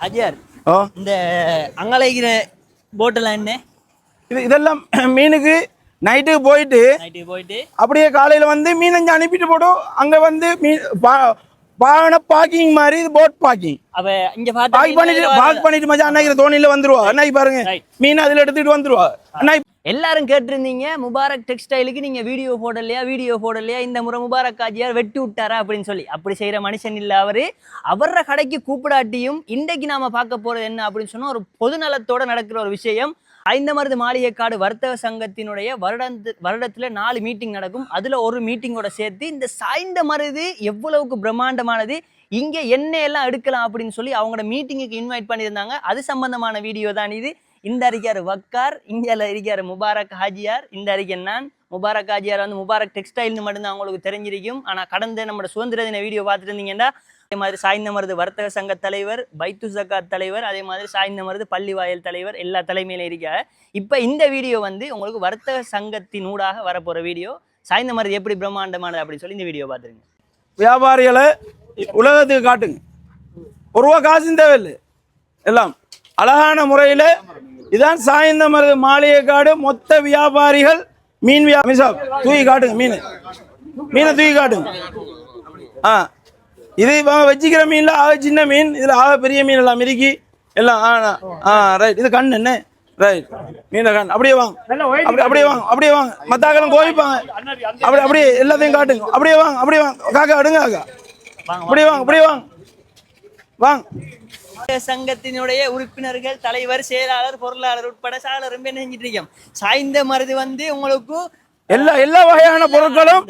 அஜயர் இந்த அங்கலைக்கிற போட்டெல்லாம் என்ன இதெல்லாம் மீனுக்கு நைட்டுக்கு போயிட்டு அப்படியே காலையில வந்து மீன் அஞ்சு அனுப்பிட்டு போடும். அங்க வந்து மீன் பாக்கிங் மாதிரி போட் பாக்கிங் பண்ணிட்டு மச்சான் அன்னைக்கு தோணியில வந்துருவா. அன்னைக்கு பாருங்க மீன் அதுல எடுத்துட்டு வந்துருவா. அன்னைக்கு எல்லாரும் கேட்டிருந்தீங்க முபாரக் டெக்ஸ்டைலுக்கு நீங்க வீடியோ போடலையா இந்த முறை முபாரக் ஆஜியார் வெட்டி விட்டாரா அப்படின்னு சொல்லி. அப்படி செய்யற மனுஷன் இல்ல அவரு. அவர கடைக்கு கூப்பிடாட்டியும் இன்றைக்கு நாம பார்க்க போறது என்ன அப்படின்னு சொன்னா ஒரு பொதுநலத்தோட நடக்கிற ஒரு விஷயம். ஐந்தமருது மாளிகைக்காடு வர்த்தக சங்கத்தினுடைய வருடத்துல 4 மீட்டிங் நடக்கும். அதுல ஒரு மீட்டிங்கோட சேர்த்து இந்த சாய்ந்த மருது எவ்வளவுக்கு பிரம்மாண்டமானது, இங்க என்ன எல்லாம் எடுக்கலாம் அப்படின்னு சொல்லி அவங்களோட மீட்டிங்குக்கு இன்வைட் பண்ணியிருந்தாங்க. அது சம்பந்தமான வீடியோ தான் இது. இந்த அறிக்கையார் வக்கார், இந்தியாவில் இருக்காரு முபாரக் ஹாஜியார். இந்த அறிக்கை நான் முபாரக் ஹாஜியார் வந்து முபாரக் டெக்ஸ்டைல்னு மட்டும்தான் அவங்களுக்கு தெரிஞ்சிருக்கும். ஆனால் கடந்த நம்ம சுதந்திர தின வீடியோ பார்த்துட்டு இருந்தீங்கன்னா அதே மாதிரி சாய்ந்த மருது வர்த்தக சங்க தலைவர், பைத்து ஜக்காத் தலைவர், அதே மாதிரி சாய்ந்த மருது பள்ளி வாயல் தலைவர் எல்லா தலைமையில இருக்காரு. இப்போ இந்த வீடியோ வந்து உங்களுக்கு வர்த்தக சங்கத்தின் ஊடாக வரப்போற வீடியோ. சாய்ந்த மருது எப்படி பிரம்மாண்டமானது அப்படின்னு சொல்லி இந்த வீடியோ பார்த்துருங்க. வியாபாரிகளை உலகத்துக்கு காட்டுங்க. ஒரு ரூபா காசும் தேவையில்லை, எல்லாம் அழகான முறையில். இதான் சாய்ந்த மருது மாளிகைக்காடு மொத்த வியாபாரிகள் மீன் தூக்கி காட்டுங்க. மீனை தூக்கி காட்டுங்க. இது வச்சுக்கிற மீன்ல ஆக சின்ன மீன், இதுல ஆக பெரிய மீன் எல்லாம் மிருக்கி எல்லாம். ரைட். இது கண் என்ன? ரைட். மீன கண். அப்படியே வாங்க, அப்படியே வாங்க. மத்தாக்களும் கோவிப்பாங்க. அப்படியே எல்லாத்தையும் காட்டுங்க. அப்படியே வாங்க. காக்கா அடுங்க காக்கா. அப்படியே வாங்க. சங்கத்தினுடைய உறுப்பினர்கள், தலைவர், செயலாளர், பொருளாளர் உட்பட சாளர் ரொம்ப செஞ்சிட்டு இருக்கோம். சாய்ந்த மருது வந்து உங்களுக்கு எல்லா வகையான பொருட்களும்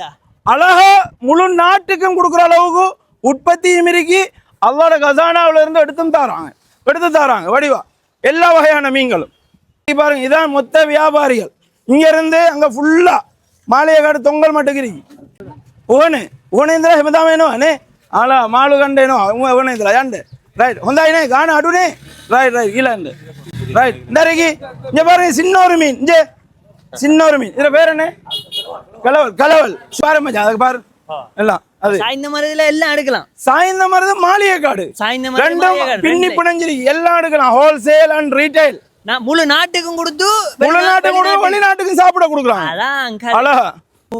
அழகா முழு நாட்டுக்கும் கொடுக்குற அளவுக்கு உற்பத்தியும் இருக்கி அல்லாட கசானாவில இருந்து எடுத்து தராங்க வடிவா எல்லா வகையான மீன்களும். பாருங்க, இதான் மொத்த வியாபாரிகள். இங்க இருந்து அங்க ஃபுல்லா மாளிகைக்காடு தொங்கல் மட்டுக்கு உகனேந்திர ஹிமதாமேனோ அனே ஆலா மாலு கண்டேனோ உகனேந்திர யாண்டு ரைட் ஹொந்தாயினே காண அடுனே ரைட் இல்ல ரைட். இந்த இறக்கி இங்க பாருங்க, சின்ன ஒரு மீன். இதுல பேர் என்ன? கலவல் பாரு மச்சான், அதுக்கு பாரு எல்லாம். அது சாய்ந்த மருதுல எல்லாம் எடுக்கலாம். சாய்ந்த மருது மாளிகைக்காடு ரெண்டும் பின்னி பிணைஞ்சிருக்கு. எல்லாம் எடுக்கலாம். Wholesale and retail. முழு நாட்டுக்கும் கொடுத்து வெளிநாட்டுக்கும் சாப்பிட கொடுக்கலாம். அழகா.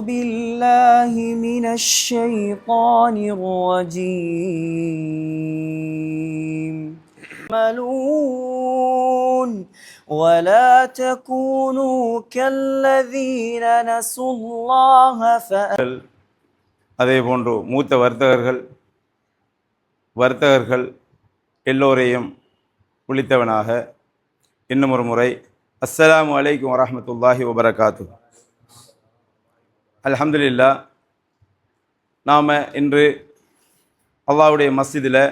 بالله من الشيطان الرجيم ملون ولا تكونوا كالذين نسوا الله அதே போன்று மூத்த வர்த்தகர்கள் எல்லோரையும் விழித்தவனாக இன்னும் ஒரு முறை அஸ்ஸலாமு அலைக்கும் வரஹ்மத்துல்லாஹி வபரகாத்துஹு. அல்ஹம்துலில்லாஹ், நாம் இன்று அல்லாஹ்வுடைய மஸ்ஜிதில்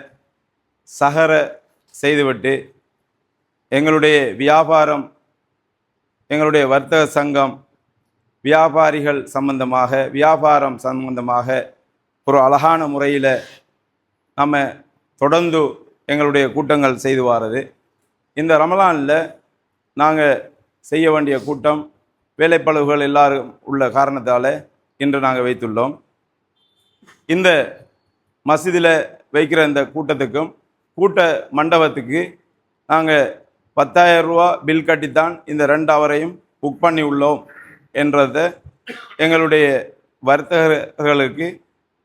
சஹர செய்துவிட்டு எங்களுடைய எங்களுடைய வர்த்தக சங்கம் வியாபாரம் சம்பந்தமாக ஒரு அழகான முறையில் நம்ம தொடர்ந்து எங்களுடைய கூட்டங்கள் செய்து வாரது. இந்த ரமலானில் நாங்கள் செய்ய வேண்டிய கூட்டம் வேலைப்பளவுகள் எல்லாரும் உள்ள காரணத்தால் இன்று நாங்கள் வைத்துள்ளோம். இந்த மஸ்ஜிதில் வைக்கிற இந்த கூட்டத்துக்கும் கூட்ட மண்டபத்துக்கு நாங்கள் 10,000 ரூபா பில் கட்டித்தான் இந்த 2 ஹவரையும் புக் பண்ணி உள்ளோம் என்றதை எங்களுடைய வர்த்தகர்களுக்கு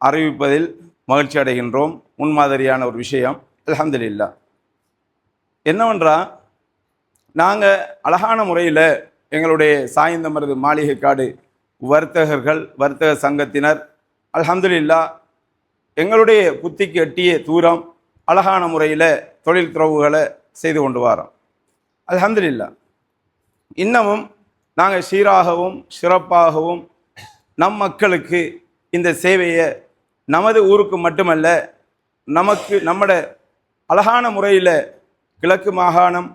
அறிவிப்பதில் மகிழ்ச்சி அடைகின்றோம். முன்மாதிரியான ஒரு விஷயம். அல்ஹம்துலில்லாஹ். என்னவென்றால், நாங்கள் அழகான முறையில் எங்களுடைய சாய்ந்த மருது மாளிகைக்காடு வர்த்தக சங்கத்தினர் அல்ஹம்துலில்லாஹ் எங்களுடைய புத்திக்கு எட்டிய தூரம் அழகான முறையில் தொழில் துறவுகளை செய்து கொண்டு வரோம். அல்ஹம்துலில்லாஹ். இன்னமும் நாங்கள் சீராகவும் சிறப்பாகவும் நம் மக்களுக்கு இந்த சேவையை நமது ஊருக்கு மட்டுமல்ல, நம்மட அழகான முறையில் கிழக்கு மாகாணம்,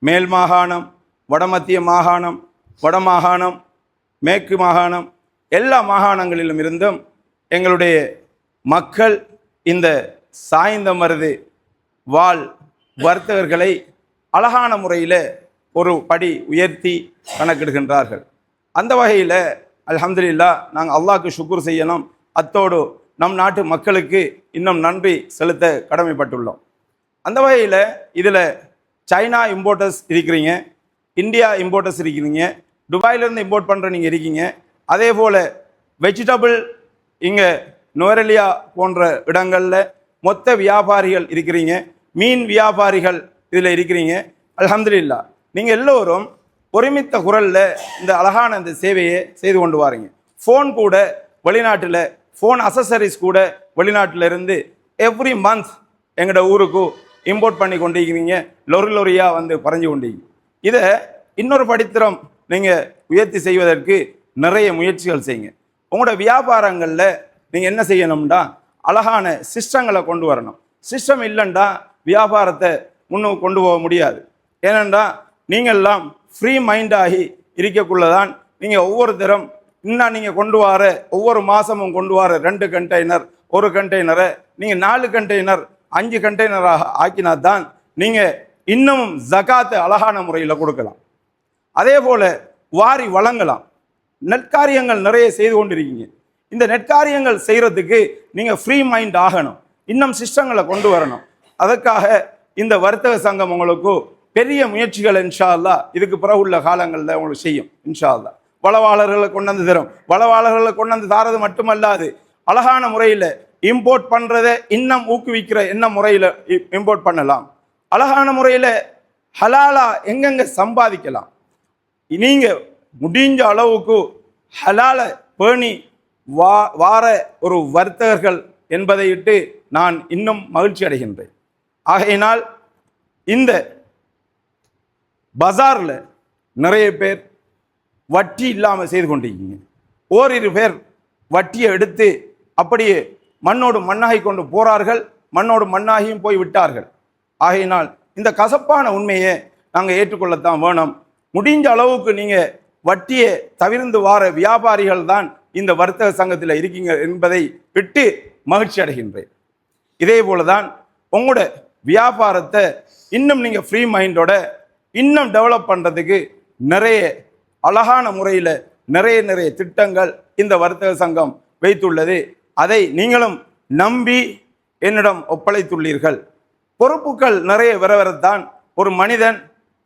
மேல் மாகாணம், வடமத்திய மாகாணம், வடமாகாணம், மேற்கு மாகாணம் எல்லா மாகாணங்களிலும் இருந்தும் எங்களுடைய மக்கள் இந்த சாய்ந்த மருது வர்த்தகர்களை அழகான முறையில் ஒரு படி உயர்த்தி கணக்கிடுகின்றார்கள். அந்த வகையில் அல்ஹம்துலில்லாஹ் நாங்கள் அல்லாஹ்க்கு ஷுக்ர் செய்யணும். அத்தோடு நம் நாட்டு மக்களுக்கு இன்னும் நன்றி செலுத்த கடமைப்பட்டுள்ளோம். அந்த வகையில் இதில் சைனா இம்போர்ட்டர்ஸ் இருக்கிறீங்க, இந்தியா இம்போர்ட்டர்ஸ் இருக்கிறீங்க, துபாயிலேருந்து இம்போர்ட் பண்ணுற நீங்கள் இருக்கீங்க. அதே போல் வெஜிடபிள் இங்கே நுவரெலியா போன்ற இடங்களில் மொத்த வியாபாரிகள் இருக்கிறீங்க, மீன் வியாபாரிகள் இதில் இருக்கிறீங்க. அல்ஹம்துலில்லாஹ் நீங்கள் எல்லோரும் ஒருமித்த குரலில் இந்த அழகான இந்த சேவையை செய்து கொண்டு வாரீங்க. ஃபோன் கூட வெளிநாட்டில், ஃபோன் அசசரிஸ் கூட வெளிநாட்டில் இருந்து எவ்ரி மந்த் எங்களோட ஊருக்கு இம்போர்ட் பண்ணி கொண்டிருக்கிறீங்க, லொரியாக வந்து பறஞ்சு கொண்டிருக்கீங்க. இதை இன்னொரு படித்திரம் நீங்கள் உயர்த்தி செய்வதற்கு நிறைய முயற்சிகள் செய்யுங்க. உங்களோட வியாபாரங்களில் நீங்கள் என்ன செய்யணும்டா, அழகான சிஸ்டங்களை கொண்டு வரணும். சிஸ்டம் இல்லைண்டா வியாபாரத்தை முன்னுக்கு கொண்டு போக முடியாது. ஏனென்றா நீங்கள்லாம் ஃப்ரீ மைண்டாகி இருக்கக்குள்ளதான் நீங்கள் ஒவ்வொருத்தரும் இன்னும் நீங்கள் கொண்டு வர ஒவ்வொரு மாதமும் கொண்டு வர 2 கண்டெய்னர் 1 கண்டெய்னரை நீங்கள் 4 கண்டெய்னர் 5 கண்டெய்னராக ஆக்கினா தான் நீங்கள் இன்னமும் ஜகாத்தை அழகான முறையில் கொடுக்கலாம். அதே போல் வாரி வழங்கலாம். நெற்காரியங்கள் நிறைய செய்து கொண்டிருக்கீங்க. இந்த நெற்காரியங்கள் செய்கிறதுக்கு நீங்கள் ஃப்ரீ மைண்ட் ஆகணும், இன்னும் சிஸ்டங்களை கொண்டு வரணும். அதற்காக இந்த வர்த்தக சங்கம் உங்களுக்கு பெரிய முயற்சிகள் இன்ஷா அல்லாஹ் இதுக்கு பிறகு உள்ள காலங்களில் உங்களுக்கு செய்யும். இன்ஷா அல்லாஹ் வளவாளர்களை கொண்டாந்து தரும். வளவாளர்களை கொண்டாந்து தாரது மட்டுமல்லாது அழகான முறையில் இம்போர்ட் பண்ணுறதை இன்னும் ஊக்குவிக்கிற என்ன முறையில் இம்போர்ட் பண்ணலாம், அழகான முறையில் ஹலாலா எங்கெங்கே சம்பாதிக்கலாம், நீங்கள் முடிஞ்ச அளவுக்கு ஹலாலை பேணி வார ஒரு வர்த்தகர்கள் என்பதை இட்டு நான் இன்னும் மகிழ்ச்சி அடைகின்றேன். ஆகையினால் இந்த பஜாரில் நிறைய பேர் வட்டி இல்லாமல் செய்து கொண்டிருக்கீங்க. ஓரிரு பேர் வட்டியை எடுத்து அப்படியே மண்ணோடு மண்ணாகி கொண்டு போகிறார்கள், மண்ணோடு மண்ணாகியும் போய் விட்டார்கள். ஆகையினால் இந்த கசப்பான உண்மையை நாங்கள் ஏற்றுக்கொள்ளத்தான் வேணும். முடிஞ்ச அளவுக்கு நீங்கள் வட்டியை தவிர்ந்து வார வியாபாரிகள் தான் இந்த வர்த்தக சங்கத்தில் இருக்கீங்க என்பதை விட்டு மகிழ்ச்சி அடைகின்றேன். இதே போல தான் உங்களோட வியாபாரத்தை இன்னும் நீங்கள் ஃப்ரீ மைண்டோட இன்னும் டெவலப் பண்ணுறதுக்கு நிறைய அழகான முறையில் நிறைய திட்டங்கள் இந்த வர்த்தக சங்கம் வைத்துள்ளது. அதை நீங்களும் நம்பி என்னிடம் ஒப்படைத்துள்ளீர்கள். பொறுப்புகள் நிறைய வரத்தான் ஒரு மனிதன்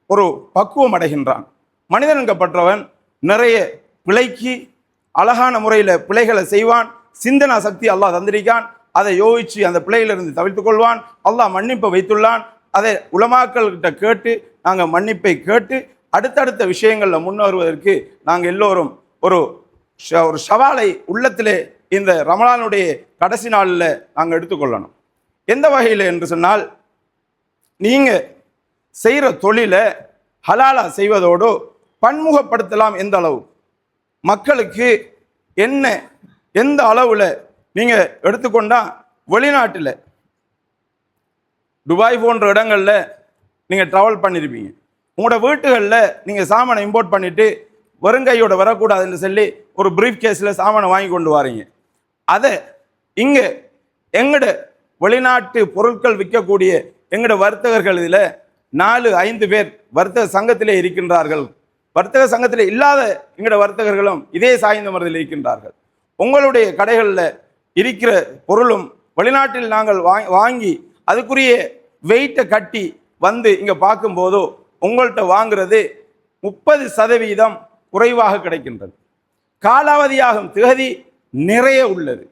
ஒரு பக்குவம் அடைகின்றான். மனிதனுக்கப்பட்டவன் நிறைய பிழைக்கு அழகான முறையில் பிழைகளை செய்வான். சிந்தனா சக்தி அல்லாஹ் தந்திரிக்கான். அதை யோசித்து அந்த பிழையிலிருந்து தவிர்த்து கொள்வான். அல்லாஹ் மன்னிப்பை வைத்துள்ளான். அதை உலமாக்கள்கிட்ட கேட்டு நாங்கள் மன்னிப்பை கேட்டு அடுத்தடுத்த விஷயங்களில் முன்னேறுவதற்கு நாங்கள் எல்லோரும் ஒரு சவாலை உள்ளத்திலே இந்த ரமலானுடைய கடைசி நாளில் நாங்கள் எடுத்துக்கொள்ளணும். எந்த வகையில் என்று சொன்னால், நீங்கள் செய்கிற தொழிலை ஹலாலா செய்வதோடு பன்முகப்படுத்தலாம். எந்த அளவு மக்களுக்கு என்ன எந்த அளவில் நீங்கள் எடுத்துக்கொண்டால், வெளிநாட்டில் துபாய் போன்ற இடங்களில் நீங்கள் ட்ராவல் பண்ணியிருப்பீங்க. உங்களோட வீட்டுகளில் நீங்கள் சாமானை இம்போர்ட் பண்ணிவிட்டு வெறுங்கையோடு வரக்கூடாதுன்னு சொல்லி ஒரு ப்ரீஃப் கேஸில் சாமானை வாங்கி கொண்டு வரீங்க. அதை இங்கே எங்களோட வெளிநாட்டு பொருட்கள் விற்கக்கூடிய எங்களோட வர்த்தகர்கள் இதில் 4-5 பேர் வர்த்தக சங்கத்திலே இருக்கின்றார்கள். வர்த்தக சங்கத்தில் இல்லாத எங்களோட வர்த்தகர்களும் இதே சாய்ந்த மரத்தில் இருக்கின்றார்கள். உங்களுடைய கடைகளில் இருக்கிற பொருளும் வெளிநாட்டில் நாங்கள் வாங்கி அதுக்குரிய வெயிட்டை கட்டி வந்து இங்கே பார்க்கும்போதோ உங்கள்கிட்ட வாங்குறது 30% குறைவாக கிடைக்கின்றது. காலாவதியாகும் திகதி நிறைய உள்ளது.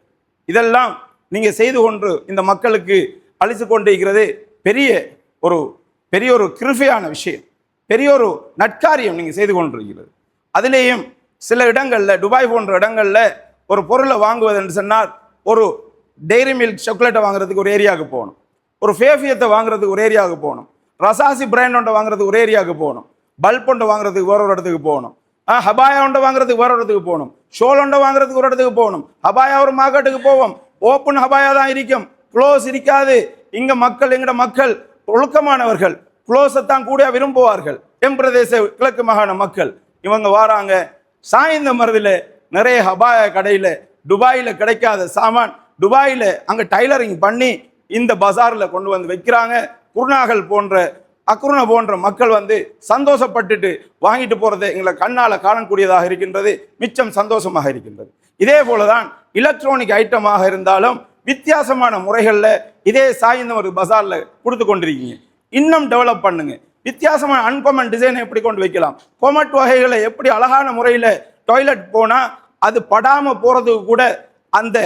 இதெல்லாம் நீங்கள் செய்து கொண்டு இந்த மக்களுக்கு அளித்து கொண்டிருக்கிறது பெரிய ஒரு கிருபையான விஷயம், பெரிய ஒரு நற்காரியம் நீங்கள் செய்து கொண்டிருக்கிறது. அதிலேயும் சில இடங்களில் துபாய் போன்ற இடங்களில் ஒரு பொருளை வாங்குவது என்று சொன்னால், ஒரு டெய்ரி மில்க் சாக்லேட்டை வாங்குறதுக்கு ஒரு ஏரியாவுக்கு போகணும், ஒரு ஃபேஃபியத்தை வாங்குறதுக்கு ஒரு ஏரியாவுக்கு போகணும், ரசாசி பிராண்ட் ஒன்றை வாங்குறதுக்கு ஒரு ஏரியாவுக்கு போகணும், பல்ப் ஒன்றை வாங்குறதுக்கு வேற ஒரு இடத்துக்கு போகணும், ஹபாயா ஒன்றை வாங்குறதுக்கு வேற ஒரு இடத்துக்கு போகணும், ஷோல் ஒன்றை வாங்குறதுக்கு ஒரு இடத்துக்கு போகணும். ஹபாயா ஒரு மார்க்கெட்டுக்கு போவோம், ஓப்பன் ஹபாயா தான் இருக்கும், க்ளோஸ் இருக்காது. இங்கே எங்கட மக்கள் ஒழுக்கமானவர்கள், க்ளோஸை தான் கூட விரும்புவார்கள். எம் பிரதேச கிழக்கு மாகாண மக்கள் இவங்க வாராங்க. சாய்ந்த மருதில் நிறைய ஹபாயா கடையில் துபாயில் கிடைக்காத சாமான் துபாயில் அங்கே டைலரிங் பண்ணி இந்த பஜாரில் கொண்டு வந்து வைக்கிறாங்க. குருநாகல் போன்ற அக்குருணா போன்ற மக்கள் வந்து சந்தோஷப்பட்டுட்டு வாங்கிட்டு போகிறதை எங்களை கண்ணால் காணக்கூடியதாக இருக்கின்றது, மிச்சம் சந்தோஷமாக இருக்கின்றது. இதே போல தான் எலக்ட்ரானிக் ஐட்டமாக இருந்தாலும் வித்தியாசமான முறைகளில் இதே சாய்ந்தமருது பஜாரில் கொடுத்து கொண்டிருக்கீங்க. இன்னும் டெவலப் பண்ணுங்க. வித்தியாசமான அன்காமன் டிசைனை எப்படி கொண்டு வைக்கலாம், கொமட் வகைகளை எப்படி அழகான முறையில் டாய்லெட் போனால் அது படாமல் போகிறதுக்கு கூட அந்த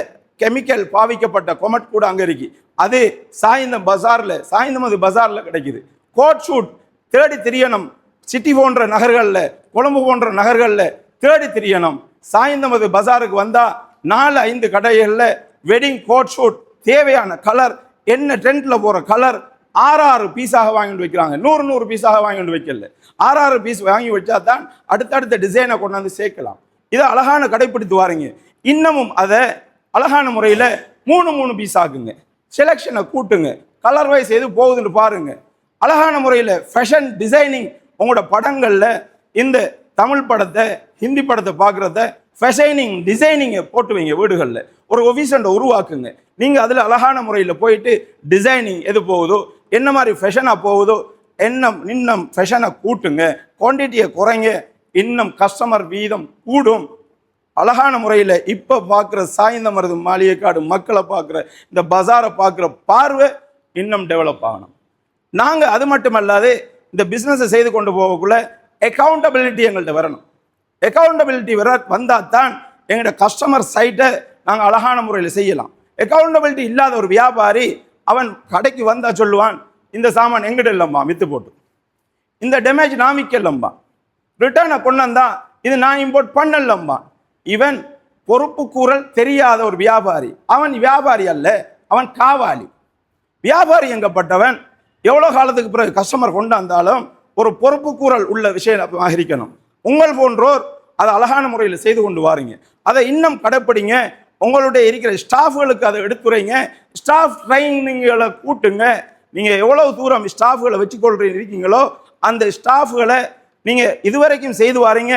கெமிக்கல் பாவிக்கப்பட்ட கொமட் கூட அங்கே இருக்கு. அது சாய்ந்தமருது பஜாரில் கிடைக்குது. கோட் ஷூட் தேடி திரியணும். சிட்டி போன்ற நகர்களில், கொழும்பு போன்ற நகர்களில் தேடி திரியணும். சாய்ந்தமருது பஜாருக்கு வந்தால் 4-5 கடைகளில் வெட்டிங் கோட் ஷூட் தேவையான கலர் என்ன ட்ரெண்டில் போகிற கலர் 6 பீஸாக வாங்கிட்டு வைக்கிறாங்க. 100 பீஸாக வாங்கிட்டு வைக்கல, 6 பீஸ் வாங்கி வச்சா தான் அடுத்தடுத்த டிசைனை கொண்டாந்து சேர்க்கலாம். இதை அழகான கடைப்பிடித்து வாருங்க. இன்னமும் அதை அழகான முறையில் 3 பீஸ் ஆகுங்க. செலெக்ஷனை கூட்டுங்க. கலர் வைஸ் எது போகுதுன்னு பாருங்க. அழகான முறையில் ஃபேஷன் டிசைனிங் உங்களோட படங்களில் இந்த தமிழ் படத்தை ஹிந்தி படத்தை பார்க்குறத ஃபேஷனிங் டிசைனிங்கை போட்டு வைங்க. வீடுகளில் ஒரு ஒஃபீஸண்டை உருவாக்குங்க. நீங்கள் அதில் அழகான முறையில் போயிட்டு டிசைனிங் எது போகுதோ, என்ன மாதிரி ஃபேஷனாக போகுதோ, இன்னும் ஃபேஷனை கூட்டுங்க, குவான்டிட்டியை குறைங்க, இன்னும் கஸ்டமர் வீதம் கூடும். அழகான முறையில் இப்போ பார்க்குற சாய்ந்தமருது மாளிகைக்காடு மக்களை பார்க்குற இந்த பஜாரை பார்க்குற பார்வை இன்னும் டெவலப் ஆகணும். நாங்கள் அது மட்டுமல்லாது இந்த பிஸ்னஸை செய்து கொண்டு போகக்குள்ள அக்கௌண்டபிலிட்டி எங்கள்கிட்ட வரணும். அக்கௌண்டபிலிட்டி வந்தால் தான் எங்களோட கஸ்டமர் சைட்டை நாங்கள் அழகான முறையில் செய்யலாம். அக்கௌண்டபிலிட்டி இல்லாத ஒரு வியாபாரி அவன் கடைக்கு வந்தால் சொல்லுவான், இந்த சாமான் எங்கிட்ட இல்லைம்பா, விற்று போட்டு, இந்த டேமேஜ் நான் விற்கலம்பா, ரிட்டர்னை கொண்டு வந்தா இது நான் இம்போர்ட் பண்ணலம்பா. இவன் பொறுப்பு கூறல் தெரியாத ஒரு வியாபாரி. அவன் வியாபாரி அல்ல, அவன் காவாளி. வியாபாரி எங்கப்பட்டவன் எவ்வளோ காலத்துக்கு பிறகு கஸ்டமர் கொண்டாந்தாலும் ஒரு பொறுப்பு கூறல் உள்ள விஷயமாக இருக்கணும். உங்கள் போன்றோர் அதை அழகான முறையில் செய்து கொண்டு வாருங்க. அதை இன்னும் கடைப்பிடிங்க. உங்களுடைய இருக்கிற ஸ்டாஃப்களுக்கு அதை எடுத்துரைங்க. ஸ்டாஃப் ட்ரைனிங்களை கூட்டுங்க. நீங்கள் எவ்வளவு தூரம் ஸ்டாஃப்களை இருக்கீங்களோ அந்த ஸ்டாஃப்களை நீங்கள் இதுவரைக்கும் செய்து வாரீங்க.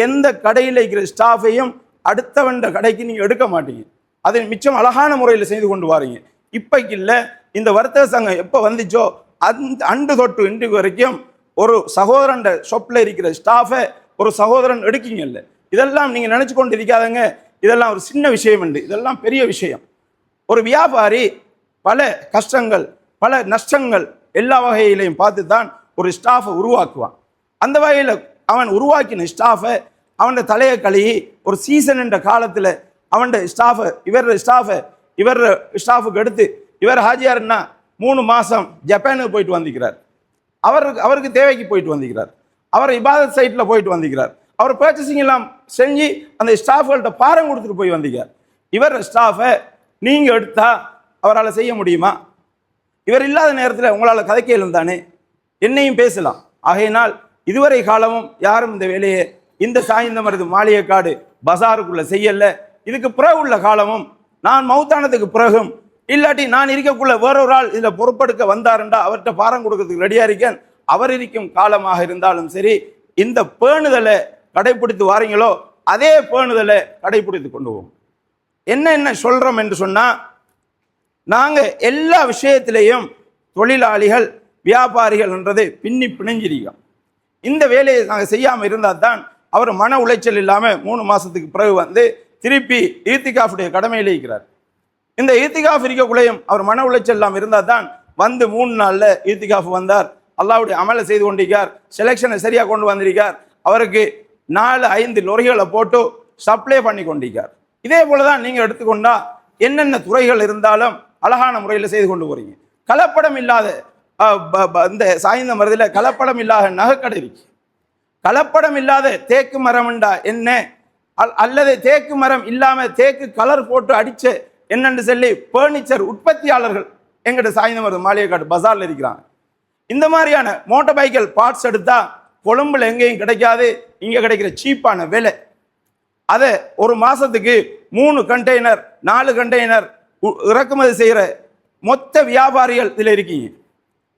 எந்த கடையில் இருக்கிற ஸ்டாஃபையும் அடுத்தவண்ட கடைக்கு நீங்கள் எடுக்க மாட்டீங்க. அதை மிச்சம் அழகான முறையில் செய்து கொண்டு வாரீங்க. இப்போக்கு இல்லை, இந்த வர்த்தக சங்கம் எப்போ வந்துச்சோ அன்று தொட்டு இன்றைக்கு வரைக்கும் ஒரு சகோதரன் ஷாப்பில் இருக்கிற ஸ்டாஃபை ஒரு சகோதரன் எடுக்கீங்கல்ல. இதெல்லாம் நீங்கள் நினச்சி கொண்டு இருக்காதங்க. இதெல்லாம் ஒரு சின்ன விஷயம் உண்டு, இதெல்லாம் பெரிய விஷயம். ஒரு வியாபாரி பல கஷ்டங்கள் பல நஷ்டங்கள் எல்லா வகையிலையும் பார்த்து தான் ஒரு ஸ்டாஃபை உருவாக்குவான். அந்த வகையில் அவன் உருவாக்கின ஸ்டாஃபை அவன் தலையை கழுவி ஒரு சீசன் என்ற காலத்தில் அவன் ஸ்டாஃபை இவர் ஸ்டாஃபுக்கு எடுத்து இவர் ஹாஜியார்னா 3 மாதம் ஜப்பானுக்கு போயிட்டு வந்திருக்கிறார். அவருக்கு தேவைக்கு போயிட்டு வந்திருக்கிறார். அவர் இபாதத் சைட்டில் போயிட்டு வந்திருக்கிறார். அவர் பர்ச்சேசிங் எல்லாம் செஞ்சு அந்த ஸ்டாஃப்கள்கிட்ட பாரம் கொடுத்துட்டு போய் வந்திருக்கார். இவர் ஸ்டாஃபை நீங்கள் எடுத்தால் அவரால் செய்ய முடியுமா? இவர் இல்லாத நேரத்தில் உங்களால் கதைக்க இருந்தானே, என்னையும் பேசலாம். ஆகையினால் இதுவரை காலமும் யாரும் இந்த வேலையை இந்த சாய்ந்தமருது மாளிகைக்காடு பஜாருக்குள்ளே செய்யலை. இதுக்கு பிறகு உள்ள காலமும் நான் மௌத்தானதுக்கு பிறகும் இல்லாட்டி நான் இருக்கக்குள்ள வேறொரு ஆள் இதில் பொறுப்பெடுக்க வந்தாருண்டா அவர்கிட்ட பாரம் கொடுக்கறதுக்கு ரெடியாக இருக்கேன். அவர் இருக்கும் காலமாக இருந்தாலும் சரி, இந்த பேணுதலை கடைப்பிடித்து வாரீங்களோ அதே பேணுதலை கடைப்பிடித்து கொண்டு போவோம். என்ன சொல்கிறோம் என்று சொன்னால், நாங்கள் எல்லா விஷயத்திலையும் தொழிலாளிகள் வியாபாரிகள் என்றதை பிணைஞ்சிருக்கோம். இந்த வேலையை நாங்கள் செய்யாமல் இருந்தால் தான் அவர் மன உளைச்சல் இல்லாமல் 3 மாதத்துக்கு பிறகு வந்து திருப்பி ஈத்திகாஃபுடைய கடமையில் இருக்கிறார். இந்த ஈத்திகாஃப் இருக்கக்குள்ளேயும் அவர் மன உளைச்சல் இல்லாமல் இருந்தால் தான் வந்து 3 நாளில் ஈத்திகாஃப் வந்தார். அல்லாஹ்வுடைய அமலை செய்து கொண்டிருக்கார். செலெக்ஷனை சரியாக கொண்டு வந்திருக்கார். அவருக்கு 4-5 லொரிகளை போட்டு சப்ளை பண்ணி கொண்டிருக்கார். இதே போல தான் நீங்கள் எடுத்துக்கொண்டா என்னென்ன துறைகள் இருந்தாலும் அழகான முறையில் செய்து கொண்டு போறீங்க. கலப்படம் இல்லாத இந்த சாய்ந்தமருதில் கலப்படம் இல்லாத நகைக்கடை இருக்கு. கலப்படம் இல்லாத தேக்கு மரம்ண்டா என்ன, அல்லது தேக்கு மரம் இல்லாமல் தேக்கு கலர் போட்டு அடிச்ச என்னன்னு சொல்லி பர்னிச்சர் உற்பத்தியாளர்கள் எங்கிட்ட சாய்ந்தமருது மாளிகைக்காடு பஜாரில் இருக்கிறாங்க. இந்த மாதிரியான மோட்டார் பைக்கிள் பார்ட்ஸ் எடுத்தா கொழும்புல எங்கேயும் கிடைக்காது, இங்கே கிடைக்கிற சீப்பான விலை. அதை ஒரு மாதத்துக்கு 3 கண்டெய்னர் 4 கண்டெய்னர் இறக்குமதி செய்கிற மொத்த வியாபாரிகள் இதில் இருக்கீங்க.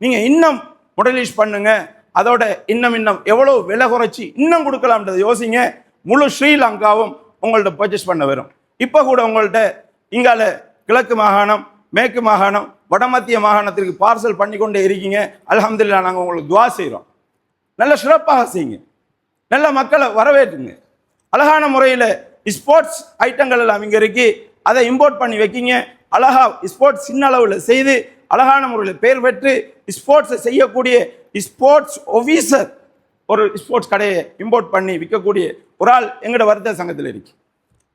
நீங்கள் இன்னும் முதலீடு பண்ணுங்க. அதோட இன்னும் எவ்வளோ விலை குறைச்சி இன்னும் கொடுக்கலாம்ன்றதை யோசிங்க. முழு ஸ்ரீலங்காவும் உங்கள்ட்ட பர்ச்சேஸ் பண்ண வரும். இப்போ கூட உங்கள்கிட்ட இங்கால கிழக்கு மாகாணம், மேற்கு மாகாணம், வடமத்திய மாகாணத்திற்கு பார்சல் பண்ணி கொண்டே இருக்கீங்க. அல்ஹம்துலில்லாஹ், நாங்கள் உங்களுக்கு துவா செய்கிறோம். நல்ல சிறப்பாக செய்யுங்க, நல்ல மக்களை வரவேற்றுங்க. அழகான முறையில் ஸ்போர்ட்ஸ் ஐட்டங்கள் எல்லாம் இங்கே இருக்கு, அதை இம்போர்ட் பண்ணி வைக்கிங்க. அழகா ஸ்போர்ட்ஸ் சின்ன அளவில் செய்து அழகான முறையில் பேர் பெற்று ஸ்போர்ட்ஸை செய்யக்கூடிய ஸ்போர்ட்ஸ் ஆஃபீஸர் ஒரு ஸ்போர்ட்ஸ் கடையை இம்போர்ட் பண்ணி விற்கக்கூடிய ஒரு ஆள் எங்களோட வர்த்தக சங்கத்தில் இருக்கு.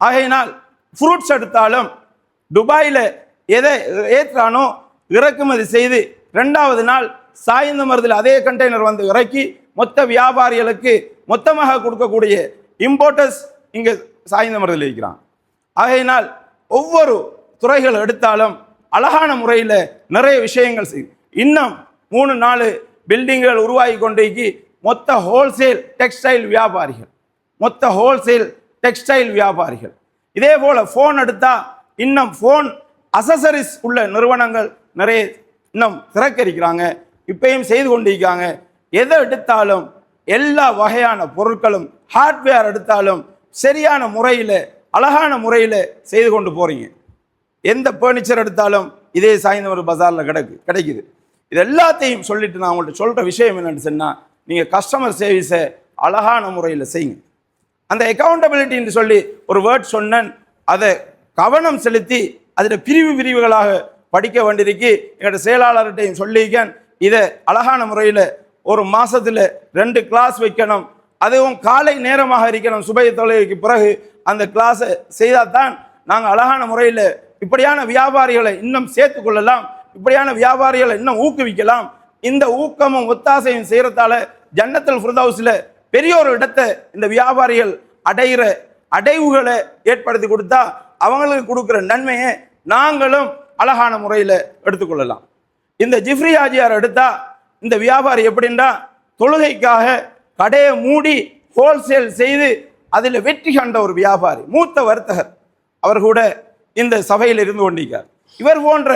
ஆகையினால் ஃப்ரூட்ஸ் எடுத்தாலும் துபாயில் எதை ஏற்றானோ இறக்குமதி செய்து 2வது நாள் சாய்ந்த மருதில் அதே கண்டெய்னர் வந்து இறக்கி மொத்த வியாபாரிகளுக்கு மொத்தமாக கொடுக்கக்கூடிய இம்போர்ட்டர்ஸ் இங்கே சாய்ந்த மருதில் இருக்கிறான். ஆகையினால் ஒவ்வொரு துறைகள் எடுத்தாலும் அழகான முறையில் நிறைய விஷயங்கள் இன்னும் 3-4 பில்டிங்குகள் உருவாகி கொண்டிருக்கி மொத்த ஹோல்சேல் டெக்ஸ்டைல் வியாபாரிகள். இதே போல ஃபோன் எடுத்தா இன்னும் ஃபோன் அசசரிஸ் உள்ள நிறுவனங்கள் நிறைய இன்னும் திறக்க இருக்கிறாங்க, இப்பயும் செய்து கொண்டிருக்காங்க. எதை எடுத்தாலும் எல்லா வகையான பொருட்களும் ஹார்ட்வேர் எடுத்தாலும் சரியான முறையில் அழகான முறையில் செய்து கொண்டு போறீங்க. எந்த ஃபர்னிச்சர் எடுத்தாலும் இதே சாய்ந்தமருது பஜாரில் கிடைக்குது. இது எல்லாத்தையும் சொல்லிட்டு நான் உங்கள்கிட்ட சொல்கிற விஷயம் என்னன்னு சொன்னால், நீங்கள் கஸ்டமர் சர்வீஸை அழகான முறையில் செய்யுங்க. அந்த அக்கௌண்டபிலிட்டின்னு சொல்லி ஒரு வேர்ட் சொன்னேன், அதை கவனம் செலுத்தி அதில் பிரிவுகளாக படிக்க வேண்டியிருக்கு. எங்களோட செயலாளர்கிட்டையும் சொல்லியிருக்கேன், இதை அழகான முறையில் ஒரு மாதத்தில் 2 கிளாஸ் வைக்கணும், அதுவும் காலை நேரமாக இருக்கணும். சுபை தொழுகைக்கு பிறகு அந்த கிளாஸை செய்தால் தான் நாங்கள் அழகான முறையில் இப்படியான வியாபாரிகளை இன்னும் சேர்த்து கொள்ளலாம், இப்படியான வியாபாரிகளை இன்னும் ஊக்குவிக்கலாம். இந்த ஊக்கமும் ஒத்தாசையும் செய்யறதால ஜன்னத்துல் ஃபிர்தௌஸ்ல பெரிய ஒரு இடத்தை இந்த வியாபாரிகள் அடைவுகளை ஏற்படுத்தி கொடுத்தா அவங்களுக்கு கொடுக்குற நன்மையை நாங்களும் அழகான முறையில் எடுத்துக்கொள்ளலாம். இந்த ஜிஃப்ரி ஆஜியார் எடுத்தா இந்த வியாபாரி எப்படின்னா, தொழுகைக்காக கடையை மூடி ஹோல்சேல் செய்து அதில் வெற்றி கண்ட ஒரு வியாபாரி, மூத்த வர்த்தகர். அவர் கூட இந்த சபையில் இருந்து கொண்டிருக்கார். இவர் போன்ற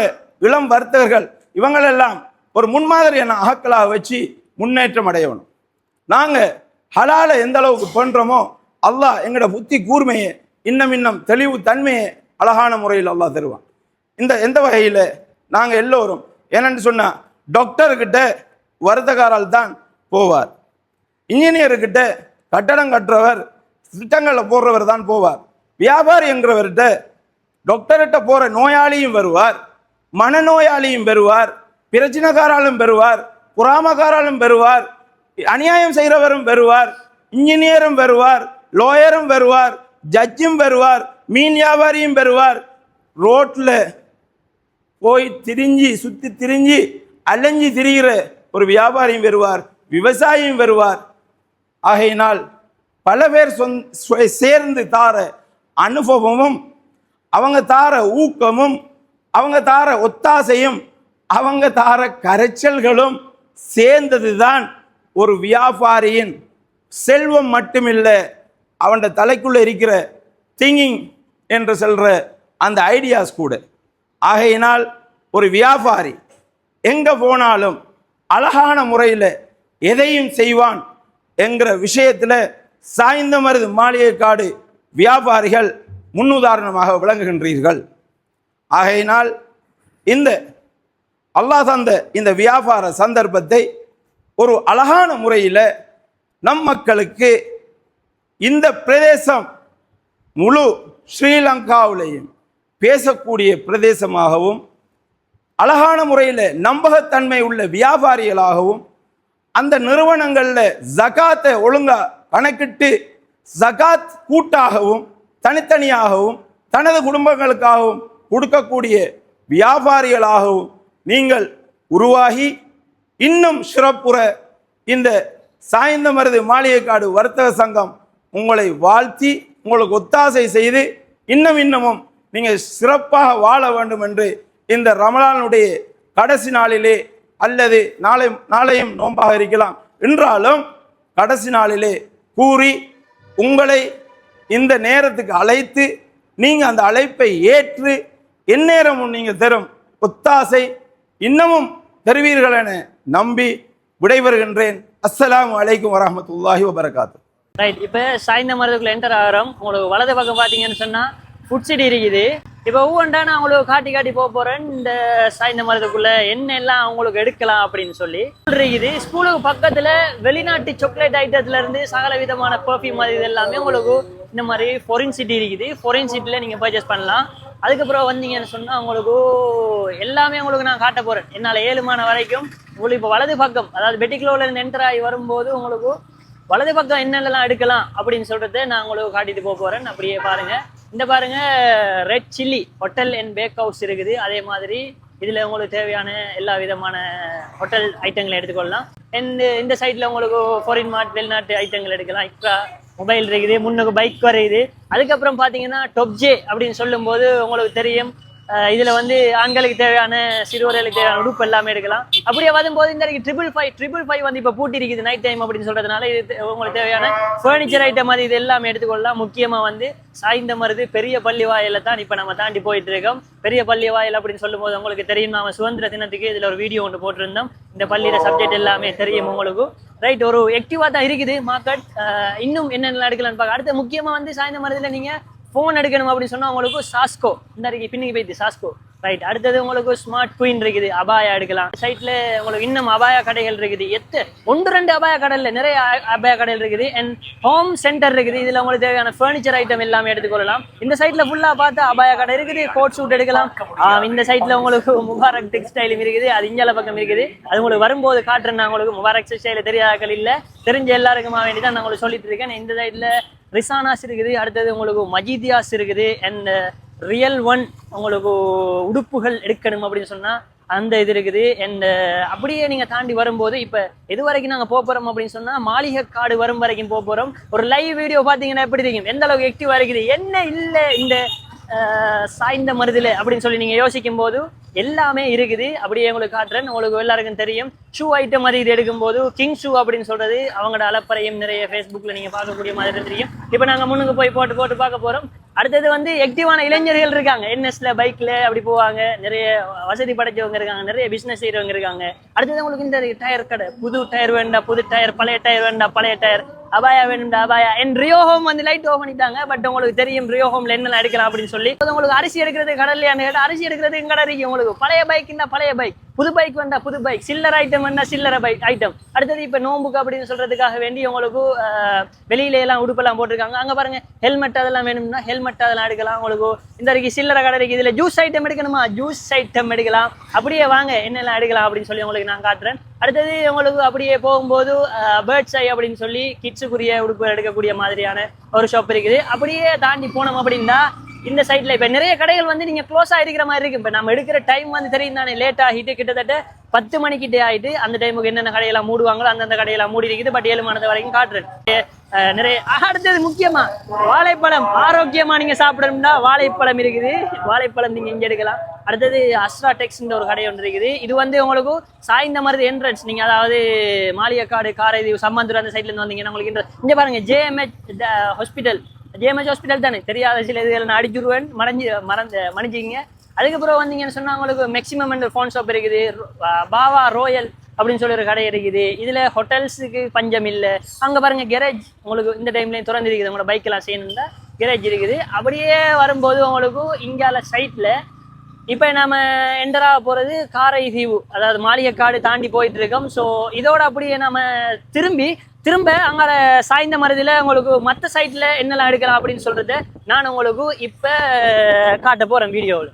இளம் வர்த்தகர்கள் இவங்களெல்லாம் ஒரு முன்மாதிரியான ஆக்களாக வச்சு முன்னேற்றம் அடையணும். நாங்கள் ஹலாலை எந்த அளவுக்கு பண்ணுறோமோ அல்லாஹ் எங்களோட புத்தி கூர்மையை இன்னும் தெளிவு தன்மையை அழகான முறையில் அல்லாஹ் தருவான். எந்த வகையில் நாங்கள் எல்லோரும் என்னென்னு சொன்னால், டாக்டர்கிட்ட வர்த்தகாரால் தான் போவார், இன்ஜினியர்கிட்ட கட்டடம் கட்டுறவர் திட்டங்களை போடுறவர் தான் போவார், வியாபாரி என்கிறவர்கிட்ட டாக்டர்கிட்ட போகிற நோயாளியும் வருவார், மனநோயாளியும் பெறுவார், பிரச்சனைக்காராலும் பெறுவார், புறாமக்காராலும் பெறுவார், அநியாயம் செய்கிறவரும் பெறுவார், இன்ஜினியரும் பெறுவார், லோயரும் பெறுவார், ஜட்ஜும் பெறுவார், மீன் வியாபாரியும் பெறுவார், ரோட்டில் போய் சுற்றி திரிஞ்சு அலைஞ்சி திரிகிற ஒரு வியாபாரியும் பெறுவார், விவசாயியும் பெறுவார். ஆகையினால் பல பேர் சேர்ந்து தார அனுபவமும் அவங்க தார ஊக்கமும் அவங்க தார ஒத்தாசையும் அவங்க தார கரைச்சல்களும் சேர்ந்தது தான் ஒரு வியாபாரியின் செல்வம் மட்டுமில்லை, அவன் தலைக்குள்ள இருக்கிற திங்கிங் என்று சொல்ற அந்த ஐடியாஸ் கூட. ஆகையினால் ஒரு வியாபாரி எங்க போனாலும் அழகான முறையில் எதையும் செய்வான் என்கிற விஷயத்தில் சாய்ந்தமருது மாளிகைக்காடு வியாபாரிகள் முன்னுதாரணமாக விளங்குகின்றீர்கள். ஆகையினால் இந்த அல்லாஹ் தந்த இந்த வியாபார சந்தர்ப்பத்தை ஒரு அழகான முறையில் நம் மக்களுக்கு இந்த பிரதேசம் முழு ஸ்ரீலங்காவிலையும் பேசக்கூடிய பிரதேசமாகவும் அழகான முறையில் நம்பகத்தன்மை உள்ள வியாபாரிகளாகவும் அந்த நிறுவனங்களில் ஜகாத்தை ஒழுங்கா கணக்கிட்டு ஜகாத் கூட்டாகவும் தனித்தனியாகவும் தனது குடும்பங்களுக்காகவும் கொடுக்கக்கூடிய வியாபாரிகளாகவும் நீங்கள் உருவாகி இன்னும் சிறப்புற இந்த சாய்ந்தமருது மாளிகைக்காடு வர்த்தக சங்கம் உங்களை வாழ்த்தி உங்களுக்கு ஒத்தாசை செய்து இன்னமும் நீங்கள் சிறப்பாக வாழ வேண்டும் என்று இந்த ரமலானுடைய கடைசி நாளிலே அல்லது நாளையும் நோன்பாக இருக்கலாம் என்றாலும் கடைசி நாளிலே கூறி உங்களை இந்த நேரத்துக்கு அழைத்து நீங்கள் அந்த அழைப்பை ஏற்று எந்நேரமும் நீங்கள் தரும் ஒத்தாசை இன்னமும் தருவீர்கள் என நம்பி விடைபெறுகின்றேன். அஸ்ஸலாமு அலைக்கும் வரஹ்மத்துல்லாஹி வபரகாத்து. ரைட், இப்போ சாய்ந்தமருதுக்குள்ள என்டர் ஆகிறோம். உங்களுக்கு வலது பக்கம் பார்த்தீங்கன்னு சொன்னால் ஃபுட் சிட்டி இருக்குது. இப்போ ஒவ்வொன்றா நான் உங்களுக்கு காட்டி போக போகிறேன். இந்த சாய்ந்தமருதுக்குள்ள என்னெல்லாம் அவங்களுக்கு எடுக்கலாம் அப்படின்னு சொல்லி இருக்குது. ஸ்கூலுக்கு பக்கத்தில் வெளிநாட்டு சாக்லேட் ஐட்டத்துலேருந்து சகல விதமான பர்ஃப்யூம் அது இது எல்லாமே உங்களுக்கு இந்த மாதிரி ஃபாரின் சிட்டி இருக்குது. ஃபாரின் சிட்டியில் நீங்கள் பர்ச்சேஸ் பண்ணலாம். அதுக்கப்புறம் வந்தீங்கன்னு சொன்னால் உங்களுக்கு எல்லாமே உங்களுக்கு நான் காட்ட போகிறேன் என்னால் 7 மணி வரைக்கும். உங்களுக்கு இப்போ வலது பக்கம் அதாவது பெட்டிக்லோவில் இருந்து என்டர் ஆகி வரும்போது உங்களுக்கு வலது பக்கம் என்னென்னலாம் எடுக்கலாம் அப்படின்னு சொல்கிறத நான் உங்களுக்கு காட்டிட்டு போக போகிறேன். அப்படியே பாருங்கள். இந்த பாருங்கள் red chilli hotel and bake house இருக்குது. அதே மாதிரி இதில் உங்களுக்கு தேவையான எல்லா விதமான ஹோட்டல் ஐட்டங்களை எடுத்துக்கொள்ளலாம். இந்த சைடில் உங்களுக்கு ஃபாரின் மார்ட் வெளிநாட்டு ஐட்டங்கள் எடுக்கலாம். எக்ஸ்ட்ரா மொபைல் இருக்குது, முன்னுக்கு பைக் வரையுது. அதுக்கப்புறம் பார்த்தீங்கன்னா டொப்ஜே அப்படின்னு சொல்லும்போது உங்களுக்கு தெரியும் இதில் வந்து ஆண்களுக்கு தேவையான சிறுவர்களுக்கு தேவையான உடுப்பு எல்லாமே எடுக்கலாம். அப்படியே வரும்போது இந்த ட்ரிபிள் ஃபைவ் வந்து இப்போ பூட்டி இருக்குது நைட் டைம் அப்படின்னு சொல்கிறதுனால இது உங்களுக்கு தேவையான ஃபர்னிச்சர் ஐட்டம் அது இது எல்லாமே எடுத்துக்கொள்ளலாம். முக்கியமாக வந்து சாய்ந்த மருது பெரிய பள்ளி வாயில தான் இப்போ நம்ம தாண்டி போயிட்டு இருக்கோம். பெரிய பள்ளி வாயில் அப்படின்னு சொல்லும்போது உங்களுக்கு தெரியும், நாம சுதந்திர தினத்துக்கு இதில் ஒரு வீடியோ ஒன்று போட்டிருந்தோம். இந்த பள்ளியில சப்ஜெக்ட் எல்லாமே தெரியும் உங்களுக்கு. ரைட், ஒரு ஆக்டிவாக தான் இருக்குது மார்க்கெட். இன்னும் என்னென்ன எடுக்கலாம்னு பார்க்க. அடுத்து முக்கியமாக வந்து சாய்ந்த மருதில் நீங்கள் ஃபோன் எடுக்கணும் அப்படின்னு சொன்னால் உங்களுக்கு சாஸ்கோ இந்த இருக்கு, பின்னிக்கு போயிடுது சாஸ்கோ. ரைட், அடுத்தது உங்களுக்கு ஸ்மார்ட் குயின் இருக்குது, அபாயா எடுக்கலாம். சைட்ல உங்களுக்கு இன்னும் அபாயா கடைகள் இருக்குது. 1-2 அபாயா கடையில் நிறைய அபாயா கடைகள் இருக்குது. அண்ட் ஹோம் சென்டர் இருக்குது. இதில் உங்களுக்கு தேவையான ஃபர்னிச்சர் ஐட்டம் எல்லாமே எடுத்துக்கொள்ளலாம். இந்த சைட்ல ஃபுல்லாக பார்த்தா அபாயா கடை இருக்குது. கோட் சூட் எடுக்கலாம். இந்த சைட்ல உங்களுக்கு முபாரக் டெக்ஸ்டைலும் இருக்குது. அது இஞ்சால பக்கம் இருக்குது. அது உங்களுக்கு வரும்போது காட்டுறேன். உங்களுக்கு முபாரக் டெக்ஸ்டைல தெரியாதக்கள் இல்லை, தெரிஞ்ச எல்லாருக்குமா வேண்டி தான் நான் உங்களுக்கு சொல்லிட்டு இருக்கேன். இந்த சைட்ல ரிசானாஸ் இருக்குது. அடுத்தது உங்களுக்கு மஜீதியாஸ் இருக்குது. அண்ட் ரியல் ஒன் உங்களுக்கு உடுப்புகள் எடுக்கணும் அப்படின்னு சொன்னால் அந்த இது இருக்குது. அண்ட் அப்படியே நீங்கள் தாண்டி வரும்போது இப்போ எது வரைக்கும் நாங்கள் போகிறோம் அப்படின்னு சொன்னால் மாளிகை காடு வரும் வரைக்கும் போகிறோம். ஒரு லைவ் வீடியோ பார்த்தீங்கன்னா எப்படி இருக்கும், எந்த அளவுக்கு ஆக்டிவாக இருக்குது, என்ன இல்லை இந்த சாய்ந்த மருதில் அப்படின்னு சொல்லி நீங்கள் யோசிக்கும் போது எல்லாமே இருக்குது. அப்படியே உங்களுக்கு காட்டுறேன். உங்களுக்கு எல்லாருக்கும் தெரியும் ஷூ ஐட்டம் மாதிரி இது எடுக்கும்போது கிங் ஷூ அப்படின்னு சொல்றது அவங்களோட அலப்பறையும் நிறைய ஃபேஸ்புக்கில் நீங்கள் பார்க்கக்கூடிய மாதிரி தெரியும். இப்போ நாங்கள் முன்னுக்கு போய் போட்டு பார்க்க போகிறோம். அடுத்தது வந்து ஆக்டிவான இளைஞர்கள் இருக்காங்க. என்எஸ்ல பைக்ல அப்படி போவாங்க. நிறைய வசதி படைச்சவங்க இருக்காங்க, நிறைய பிசினஸ் செய்யறவங்க இருக்காங்க. அடுத்தது உங்களுக்கு இந்த டயர் கடை, புது டயர் வேண்டாம் புது டயர், பழைய டயர் வேண்டாம் பழைய டயர், அபாயா வேணும்டா அபாயா. என் ரியோ ஹோம் வந்து லைட் ஓஃப் பண்ணிட்டாங்க. பட் உங்களுக்கு தெரியும் ரியோ ஹோம்ல என்னெல்லாம் எடுக்கலாம் அப்படின்னு சொல்லி. உங்களுக்கு அரிசி எடுக்கிறது கடலையான்னு கேட்டால் அரிசி எடுக்கிறது கடை இருக்கு. உங்களுக்கு பழைய பைக் இருந்தால் பழைய பைக், புது பைக் வேண்டா புது பைக், சில்லர் ஐட்டம் வேண்டா சில்லற பைக் ஐட்டம். அடுத்தது இப்போ நோம்புக்கு அப்படின்னு சொல்றதுக்காக வேண்டி உங்களுக்கு வெளியில எல்லாம் உடுப்பெல்லாம் போட்டிருக்காங்க. அங்கே பாருங்க ஹெல்மெட் அதெல்லாம் வேணும்னா ஹெல்மெட் அதெல்லாம் எடுக்கலாம். உங்களுக்கு இந்த இருக்கு சில்லற கடை இருக்கு. இதுல ஜூஸ் ஐட்டம் எடுக்கணுமா ஜூஸ் ஐட்டம் எடுக்கலாம். அப்படியே வாங்க என்னெல்லாம் எடுக்கலாம் அப்படின்னு சொல்லி உங்களுக்கு நான் காட்டுறேன். அடுத்தது உங்களுக்கு அப்படியே போகும்போது பேர்ட்ஸ் ஐ அப்படின்னு சொல்லி கிட்ஸுக்குரிய உடுப்பு எடுக்கக்கூடிய மாதிரியான ஒரு ஷாப் இருக்குது. அப்படியே தாண்டி போனோம் அப்படின்னா இந்த சைட்ல இப்ப நிறைய கடைகள் வந்து நீங்க க்ளோஸ் ஆகிருக்கிற மாதிரி இருக்கு. இப்ப நம்ம எடுக்கிற டைம் வந்து தெரியும் தானே, லேட் ஆகிட்டு கிட்டத்தட்ட 10 மணிக்கிட்டே ஆகிட்டு அந்த டைமுக்கு என்னென்ன கடையெல்லாம் மூடுவாங்களோ அந்தந்த கடையெல்லாம் மூடி இருக்குது. பட் 7 மணி வரைக்கும் காட்டுறேன். நிறைய அடுத்தது முக்கியமா வாழைப்பழம் ஆரோக்கியமா நீங்க சாப்பிடணும்னா வாழைப்பழம் இருக்குது. வாழைப்பழம் நீங்க இங்க எடுக்கலாம். அடுத்தது அஸ்ரா டெக்ஸ்ன்ற ஒரு கடை ஒன்று இருக்குது. இது வந்து உங்களுக்கு சாய்ந்த மாதிரி என்ட்ரன்ஸ். நீங்க அதாவது மாளிகைக்காடு காரைதீவு சம்மந்தூர் அந்த சைட்ல இருந்து வந்தீங்கன்னா உங்களுக்கு இங்க பாருங்க ஜேஎம்ஹெச் ஹாஸ்பிட்டல் தானே, தெரியாத சில இதுகள் நான் அடிச்சுருவேன் மன்னிச்சிங்க. அதுக்கப்புறம் வந்தீங்கன்னு சொன்னா உங்களுக்கு மேக்ஸிமம் ஃபோன் ஷாப் இருக்குது. பாவா ரோயல் அப்படின்னு சொல்லி ஒரு கடை இருக்குது. இதுல ஹோட்டல்ஸுக்கு பஞ்சம் இல்லை. அங்க பாருங்க கெரேஜ் உங்களுக்கு இந்த டைம்லயும் திறந்து இருக்குது. உங்களோட பைக் எல்லாம் செய்யணும்னா கெரேஜ் இருக்குது. அப்படியே வரும்போது உங்களுக்கு இங்கால சைட்ல இப்ப நம்ம என்டரா போறது காரைதீவு, அதாவது மாளிகைக்காடு தாண்டி போயிட்டு இருக்கோம். ஸோ இதோட அப்படியே நம்ம திரும்ப அங்கே சாய்ந்த மருதில் உங்களுக்கு மற்ற சைட்ல என்னெல்லாம் எடுக்கலாம் அப்படின்னு சொல்றத நான் உங்களுக்கு இப்ப காட்ட போறேன் வீடியோவில்.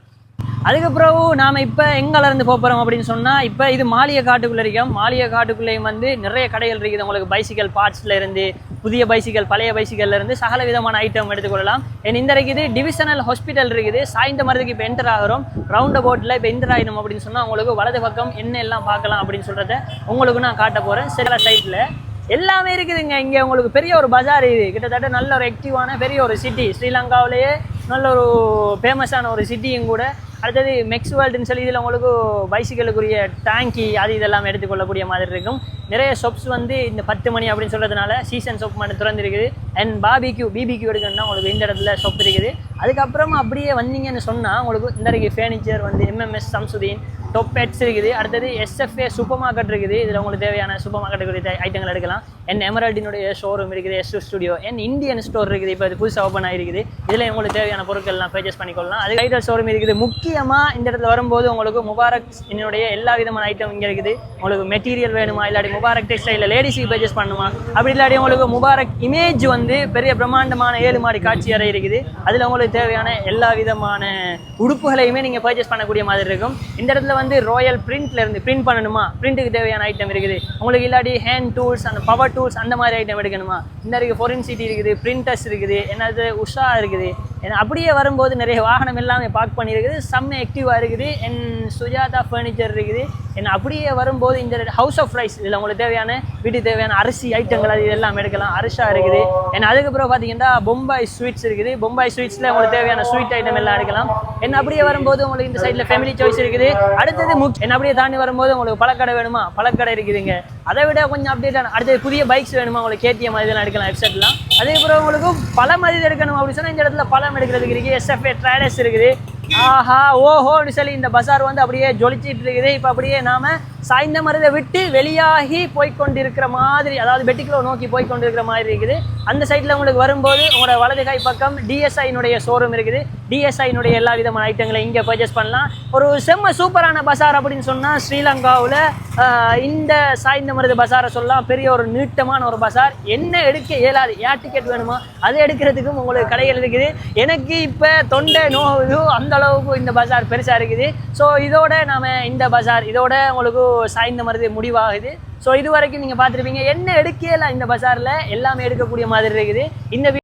அதுக்கப்புறம் நாம இப்ப எங்கல இருந்து போறோம் அப்படின்னு சொன்னா இப்ப இது மாளிகை காட்டுக்குள்ள இருக்கோம். மாளிகை காட்டுக்குள்ளேயும் வந்து நிறைய கடைகள் இருக்குது. உங்களுக்கு பைசிக்கல் பார்ட்ஸ்ல இருந்து புதிய பைசிக்கல் பழைய பைசிக்கல்ல இருந்து சகல விதமான ஐட்டம் எடுத்துக்கொள்ளலாம். இந்த இருக்குது டிவிஷனல் ஹாஸ்பிட்டல் இருக்குது. சாய்ந்த மருதுக்கு இப்போ என்டர் ஆகிறோம். ரவுண்ட் அபவுட்ல இப்போ என்டர் ஆகணும் அப்படின்னு சொன்னா உங்களுக்கு வலது பக்கம் என்ன எல்லாம் பார்க்கலாம் அப்படின்னு சொல்றத உங்களுக்கு நான் காட்ட போறேன். சில சைட்ல எல்லாமே இருக்குதுங்க. இங்க உங்களுக்கு பெரிய ஒரு பஜார் இது. கிட்டத்தட்ட நல்ல ஒரு ஆக்டிவான பெரிய ஒரு சிட்டி. ஸ்ரீலங்காவிலேயே நல்ல ஒரு ஃபேமஸான ஒரு சிட்டியும் கூட. அடுத்தது மெக்ஸ் வேர்ல்டுன்னு சொல்லி இதில் உங்களுக்கு பைசிக்கலுக்குரிய டேங்கி அது இதெல்லாம் எடுத்துக்கொள்ளக்கூடிய மாதிரி இருக்கும். நிறைய ஷாப்ஸ் வந்து இந்த 10 மணி அப்படின்னு சொல்கிறதுனால சீசன் ஷாப் மட்டும் திறந்துருக்குது. அண்ட் பிபிக்யூ எடுக்கணும்னா உங்களுக்கு இந்த இடத்துல ஷாப் இருக்குது. அதுக்கப்புறமா அப்படியே வந்தீங்கன்னு சொன்னால் உங்களுக்கு இந்த இருக்கு ஃபர்னிச்சர் வந்து எம்எம்எஸ் சம்சுதீன் டாப் பெட்ஸ் இருக்குது. அடுத்தது எஸ்எஃப்ஏ சூப்பர் மார்க்கெட் இருக்குது. இதில் உங்களுக்கு தேவையான சூப்பர் மார்க்கெட்டுக்குரிய ஐட்டங்கள் எடுக்கலாம். என் எமரால்டினுடைய ஷோரூம் இருக்குது, எஸ் ஸ்டுடியோ. என் இந்தியன் ஸ்டோர் இருக்குது. இப்போ இது புதுசாக ஓப்பன் ஆகிருக்குது. இதில் உங்களுக்கு தேவையான பொருட்கள்லாம் பர்ச்சேஸ் பண்ணிக்கொள்ளலாம். அது கைடல் ஷோரூம் இருக்குது. முக்கியமாக இந்த இடத்துல வரும்போது உங்களுக்கு முபாரக் என்னுடைய எல்லா விதமான ஐட்டம் இங்கே இருக்குது. உங்களுக்கு மெட்டீரியல் வேணுமா, இல்லாட்டி முபாரக் டெக்ஸ்டைலில் லேடிஸுக்கு பர்ச்சேஸ் பண்ணுமா, அப்படி இல்லாட்டி உங்களுக்கு முபாரக் இமேஜ் வந்து பெரிய பிரம்மாண்டமான 7 மாடி காட்சி அறை இருக்குது. அதில் உங்களுக்கு தேவையான எல்லா விதமான உடுப்புகளையுமே நீங்கள் பர்ச்சேஸ் பண்ணக்கூடிய மாதிரி இருக்கும். இந்த இடத்துல வந்து ராயல் பிரிண்ட்ல இருந்து பிரிண்ட் பண்ணணுமா, பிரிண்ட்டுக்கு தேவையான ஐட்டம் இருக்குது. உங்களுக்கு இல்லாட்டி ஹேண்ட் டூல்ஸ், அந்த பவர் டூல்ஸ் அந்த மாதிரி ஐட்டம் எடுக்கணுமா, இந்த இருக்குது ஃபொரின் சிட்டி இருக்குது, பிரிண்டர்ஸ் இருக்குது, என்னது உஷா இருக்குது. அப்படியே வரும்போது நிறைய வாகனம் எல்லாமே பார்க் பண்ணியிருக்குது, செம்ம ஆக்டிவாக இருக்குது. என் சுஜாதா ஃபர்னிச்சர் இருக்குது. அப்படியே வரும்போது இந்த ஹவுஸ் ஆஃப் ரைஸ், இதில் உங்களுக்கு தேவையான வீட்டுக்கு தேவையான அரிசி ஐட்டங்கள் அது இதெல்லாம் எடுக்கலாம். அரிசா இருக்குது. அதுக்கப்புறம் பார்த்தீங்கன்னா பொம்பாய் ஸ்வீட்ஸ் இருக்குது. பொம்பாய் ஸ்வீட்ஸில் உங்களுக்கு தேவையான ஸ்வீட் ஐட்டம் எல்லாம் எடுக்கலாம். அப்படியே வரும்போது உங்களுக்கு இந்த சைடில் ஃபேமிலி சாய்ஸ் இருக்குது. அடுத்தது அப்படியே தாண்டி வரும்போது உங்களுக்கு பழக்கடை வேணுமா, பழக்கடை இருக்குதுங்க. அதை விட கொஞ்சம் அப்டேட்டான அடுத்தது புதிய பைக்ஸ் வேணுமா, உங்களுக்கு கேடிஎம் இதெல்லாம் எடுக்கலாம் ஹெட்செட்லாம். அதுக்கப்புறம் உங்களுக்கு பழம் மாதிரி எடுக்கணும் அப்படின்னு சொன்னால் இந்த இடத்துல பழம் எடுக்கிறதுக்கு இருக்குது. எஸ்எஃப்ஏ ட்ரேடர்ஸ் இருக்குது. ஆஹா ஓஹோன்னு சொல்லி இந்த பஜார் வந்து அப்படியே ஜொலிச்சிட்டு இருக்குது. இப்போ அப்படியே நாம சாய்ந்த மருதை விட்டு வெளியாகி போய்கொண்டிருக்கிற மாதிரி, அதாவது பெட்டிக்குளோ நோக்கி போய்கொண்டிருக்கிற மாதிரி இருக்குது. அந்த சைடில் உங்களுக்கு வரும்போது உங்களோட வலது கை பக்கம் டிஎஸ்ஐனுடைய ஷோரூம் இருக்குது. டிஎஸ்ஐனுடைய எல்லா விதமான ஐட்டங்களை இங்கே பர்ச்சேஸ் பண்ணலாம். ஒரு செம்ம சூப்பரான பஜார் அப்படின்னு சொன்னால் ஸ்ரீலங்காவில் இந்த சாய்ந்த மருது பஜாரை சொல்லலாம். பெரிய ஒரு நீட்டமான ஒரு பஜார். என்ன எடுக்க இயலாது, ஏர் டிக்கெட் வேணுமா அதை எடுக்கிறதுக்கும் உங்களுக்கு கடைகள் இருக்குது. எனக்கு இப்போ தொண்டை நோவுது, அந்த அளவுக்கு இந்த பஜார் பெருசாக இருக்குது. ஸோ இதோட நாம் இந்த பஜார் இதோட உங்களுக்கு சாய்ந்த மருது முடிவாகுது. ஸோ இது வரைக்கும் நீங்கள் பார்த்துருப்பீங்க என்ன எடுக்கலாம் இந்த பஜாரில் எல்லாமே எடுக்கக்கூடிய மாதிரி இருக்குது. இந்த